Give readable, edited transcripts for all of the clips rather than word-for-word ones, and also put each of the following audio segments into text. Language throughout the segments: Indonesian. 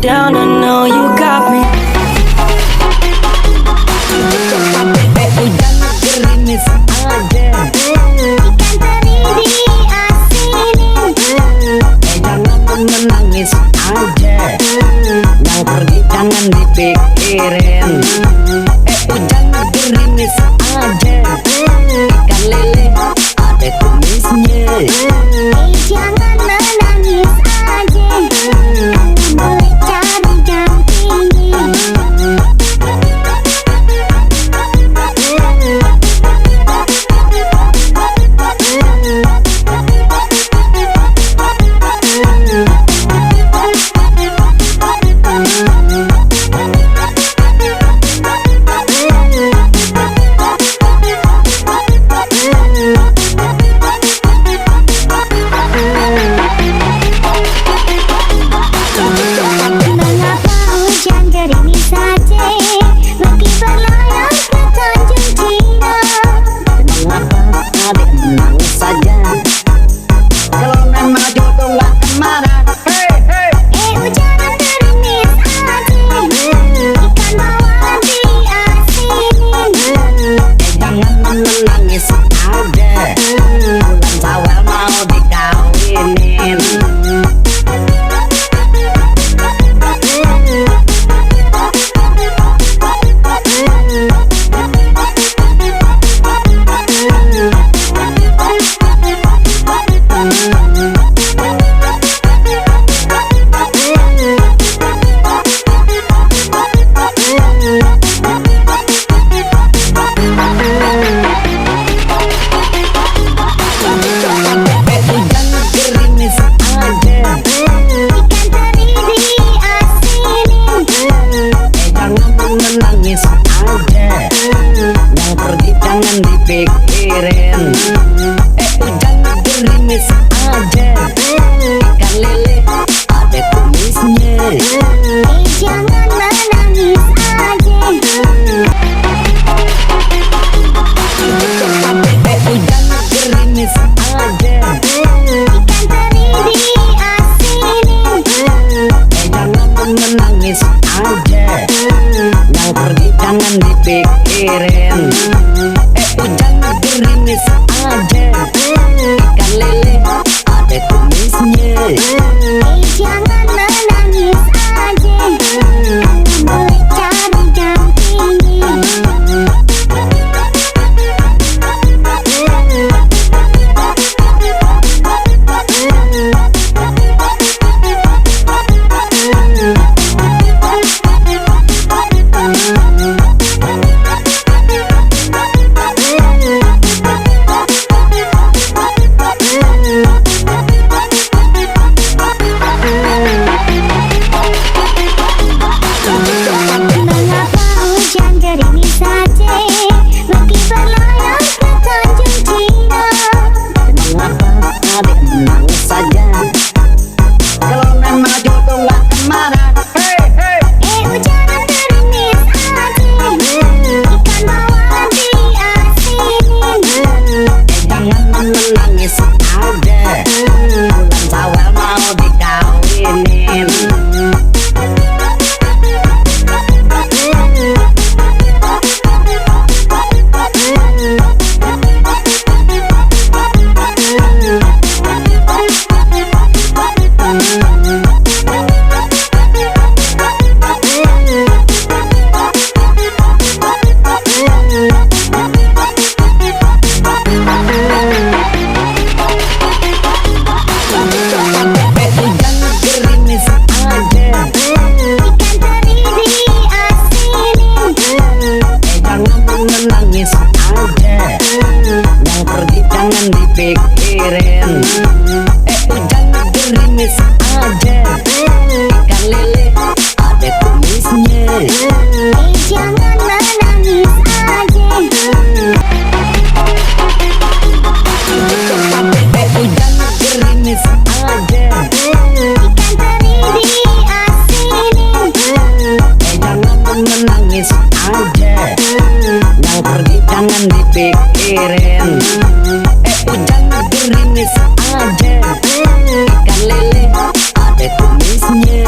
down, I know you got me. Hujan gerimis aja, Ikan teri diasinin. jangan menangis aja, yang pergi jangan dipikirin. Hujan gerimis aja, ikan lele ada kumisnya. Jangan menangis aja, boleh cari dampingi. Mengapa hujan gerimis saja, meski berlayar ke Tanjung Cina. Mengapa adik menangis saja, kalau memang jodoh gak kemana. Hujan gerimis aja, ikan bawal diasinin. Jangan menangis aja, bulan Syawal mau dikawinin. Hujan gerimis aja, Ikan teri diasinin. jangan menangis aja, yang pergi jangan dipikirin. Hujan gerimis aja, ikan lele ada kumisnya. Jangan menangis aja. Hujan gerimis aja, Ikan teri diasinin. jangan menangis aja, yang pergi jangan dipikirin. Hujan gerimis aja, ikan lele ada kumisnya. Jangan menangis aja, boleh cari dampingi. Mengapa hujan gerimis saja, meski berlayar ke Tanjung Cina. Mengapa adik menangis saja, kalau memang jodoh gak kemana. Hujan gerimis aja, ikan bawal diasinin. Jangan menangis aja, bulan Syawal mau dikawinin. Hujan gerimis aja, Ikan teri diasinin. jangan menangis aja, yang pergi jangan dipikirin. Hujan gerimis aja, ikan lele ada kumisnya. Jangan menangis aja. Hujan gerimis aja, Ikan teri diasinin. jangan menangis aja, yang pergi jangan dipikirin. Hujan gerimis aja, ikan lele ada kumisnya.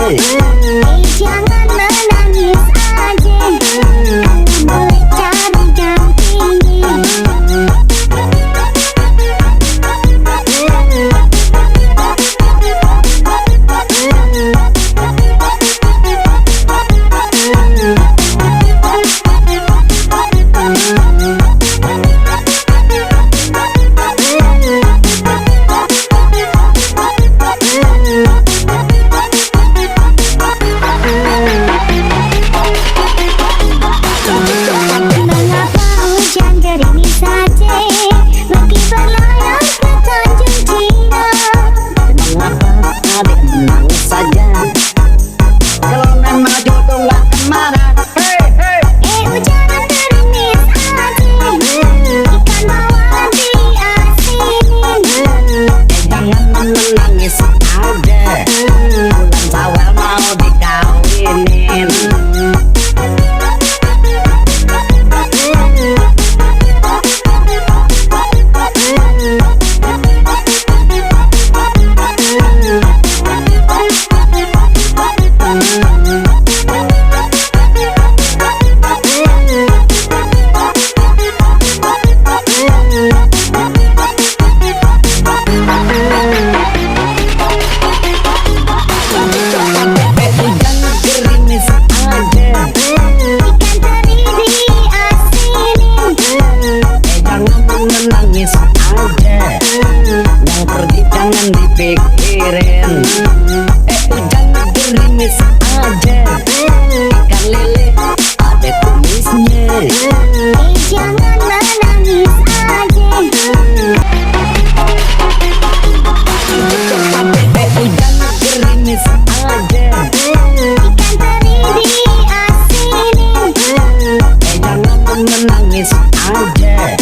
aja.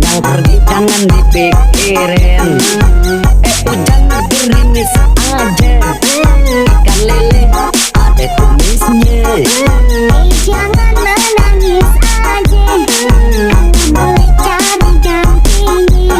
Yang pergi jangan dipikirin. Hujan gerimis aja. Ikan lele ada tumisnya. Jangan menangis aja, boleh cari gantinya.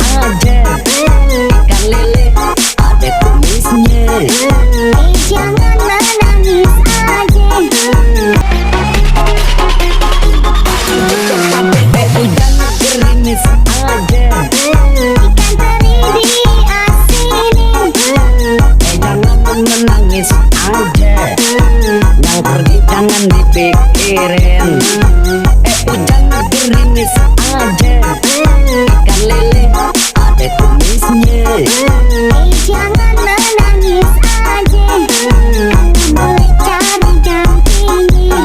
aja. Ikan lele ada tumisnya. Jangan menangis aja. Hujan gerimis aja. Ikan teri diasinin. Jangan menangis aja. Yang pergi jangan dipikirin. Hujan gerimis aja. Ikan lele ada tumisnya. Jangan menangis aja. Boleh cari gantinya.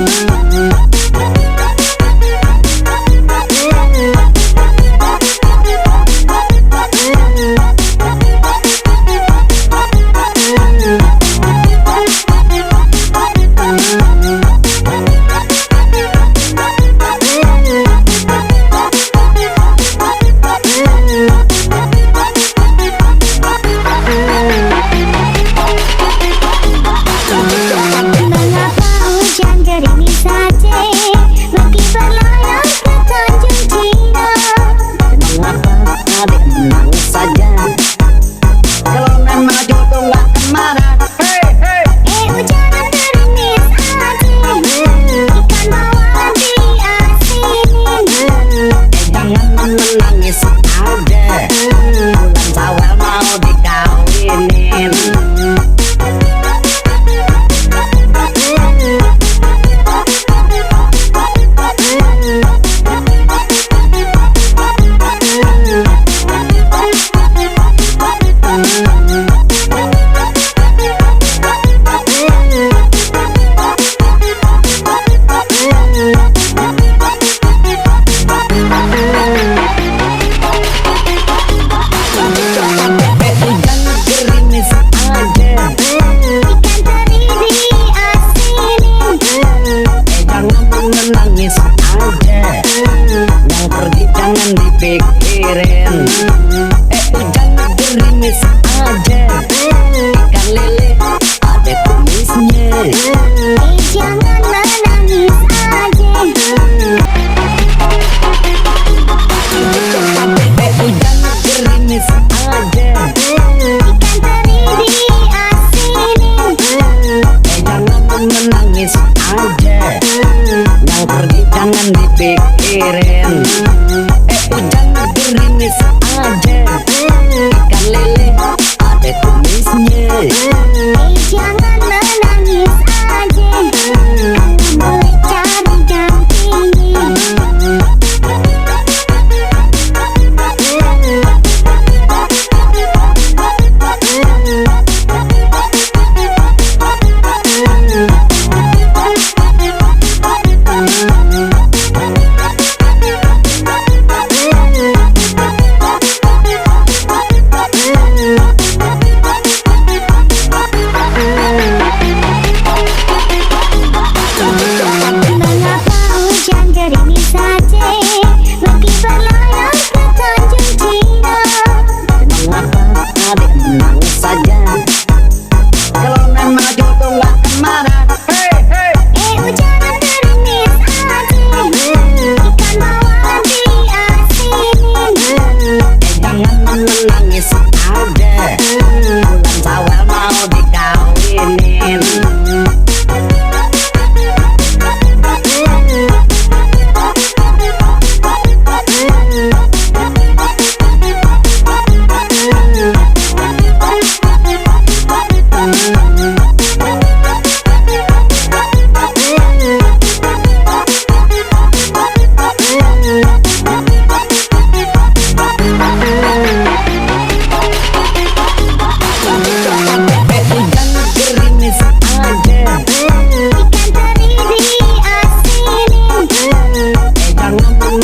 Mengapa hujan gerimis saja meski berlayar ke Tanjung Cina? Mengapa adik menangis saja? Kalau memang jodoh gak kemana. Hujan gerimis aja. Ikan bawal diasinin. Jangan menangis aja. Bulan Syawal mau dikawinin. Hujan gerimis aja. Ikan teri diasinin. Jangan menangis aja. Yang pergi jangan dipikirin. Hujan gerimis aja. Ikan lele ada tumisnya. Jangan menangis aja. Hujan gerimis aja. Ikan teri diasinin. Jangan menangis aja. Yang pergi jangan dipikirin. Hujan gerimis aja. Ikan lele ada tumisnya. Jangan menangis aja. Boleh cari gantinya. Mengapa hujan gerimis saja meski berlayar ke Tanjung Cina? Mengapa adik menangis saja? Kalau memang jodoh gak kemana. Hujan gerimis aja. Ikan bawal diasinin. Jangan menangis aja. Bulan Syawal mau dikawinin.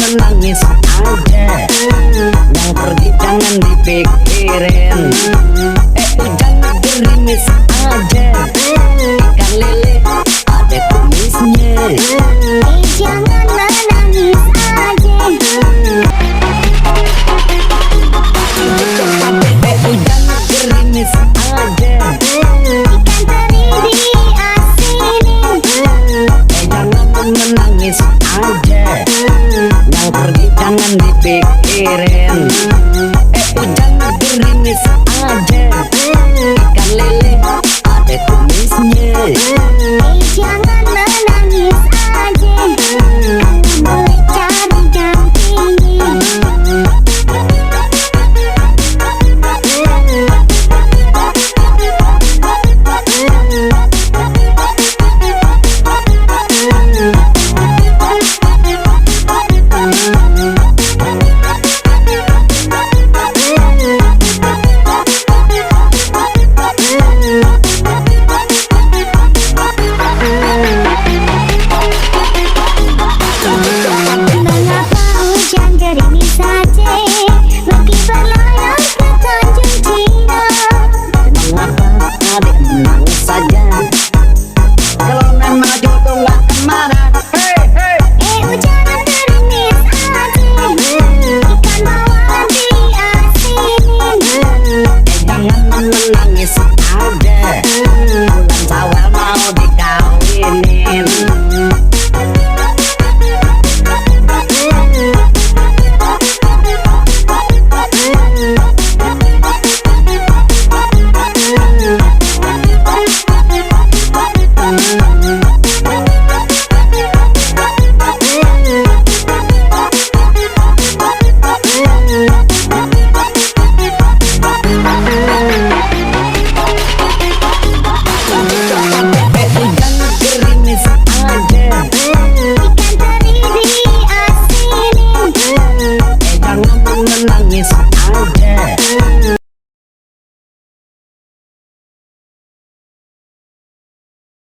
menangis aja. Yang pergi jangan dipikirin.